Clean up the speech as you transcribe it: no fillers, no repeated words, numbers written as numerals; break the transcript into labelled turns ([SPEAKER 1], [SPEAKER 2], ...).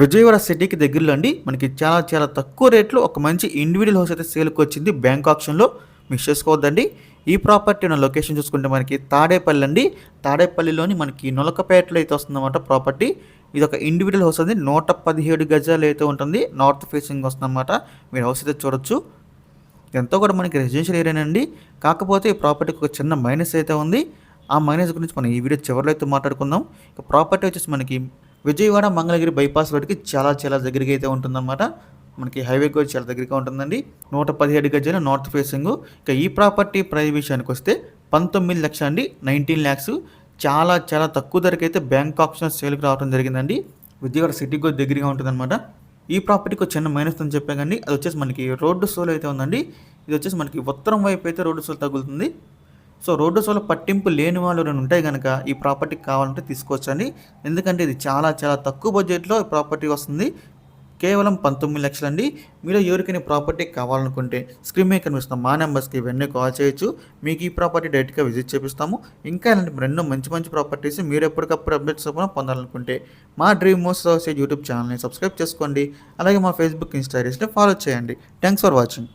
[SPEAKER 1] విజయవాడ సిటీకి దగ్గరలో అండి మనకి చాలా చాలా తక్కువ రేట్లో ఒక మంచి ఇండివిడ్యువల్ హౌస్ అయితే సేల్కి వచ్చింది బ్యాంక్ ఆప్షన్లో. మిస్ చేసుకోవద్దండి. ఈ ప్రాపర్టీ ఉన్న లొకేషన్ చూసుకుంటే మనకి తాడేపల్లి అండి. తాడేపల్లిలోని మనకి నొలకపేటలో అయితే వస్తుందన్నమాట ప్రాపర్టీ. ఇది ఒక ఇండివిడ్యువల్ హౌస్ అండి. 117 గజాలు అయితే ఉంటుంది. నార్త్ ఫేసింగ్ వస్తుందన్నమాట. మీరు హౌస్ అయితే చూడొచ్చు. ఎంతో కూడా మనకి రెసిడెన్షియల్ ఏరియానండి. కాకపోతే ఈ ప్రాపర్టీకి ఒక చిన్న మైనస్ అయితే ఉంది. ఆ మైనస్ గురించి మనం ఈ వీడియో చివరిలో అయితే మాట్లాడుకుందాం. ఇక ప్రాపర్టీ వచ్చేసి మనకి విజయవాడ మంగళగిరి బైపాస్ రోడ్కి చాలా చాలా దగ్గరగా అయితే ఉంటుందన్నమాట. మనకి హైవే కూడా చాలా దగ్గరగా ఉంటుందండి. 117 గజాలు నార్త్ ఫేసింగ్. ఇక ఈ ప్రాపర్టీ ప్రైస్ విషయానికి వస్తే 19 లక్షలు అండి, 19 ల్యాక్స్. చాలా చాలా తక్కువ ధరకైతే బ్యాంక్ ఆప్షన్ సేల్కి రావడం జరిగిందండి. విజయవాడ సిటీకి కూడా దగ్గరగా ఉంటుందన్నమాట. ఈ ప్రాపర్టీకి ఒక చిన్న మైనస్ అని చెప్పా కానీ అది వచ్చేసి మనకి రోడ్డు సోల్ అయితే ఉందండి. ఇది వచ్చేసి మనకి ఉత్తరం వైపు అయితే రోడ్డు సోల్ తగులుతుంది. సో రోడ్డు సోల్ పట్టింపు లేని వాళ్ళు రెండు ఉంటాయి కనుక ఈ ప్రాపర్టీకి కావాలంటే తీసుకోవచ్చండి. ఎందుకంటే ఇది చాలా చాలా తక్కువ బడ్జెట్లో ఈ ప్రాపర్టీ వస్తుంది. కేవలం 19 లక్షలు అండి. మీరు ఎవరికైనా ప్రాపర్టీ కావాలనుకుంటే స్క్రీన్ మీద కనిపిస్తున్న మా నెంబర్స్కి వెంటనే కాల్ చేయొచ్చు. మీకు ఈ ప్రాపర్టీ డైరెక్ట్గా విజిట్ చేపిస్తాము. ఇంకా ఇలాంటి మరెన్నో మంచి మంచి ప్రాపర్టీస్ మీరు ఎప్పటికప్పుడు అప్డేట్స్ పొందాలనుకుంటే మా డ్రీమ్ మోస్ట్ యూట్యూబ్ ఛానల్ని సబ్స్క్రైబ్ చేసుకోండి. అలాగే మా ఫేస్బుక్ ఇన్స్టాగ్రామ్ని ఫాలో చేయండి. Thanks for watching.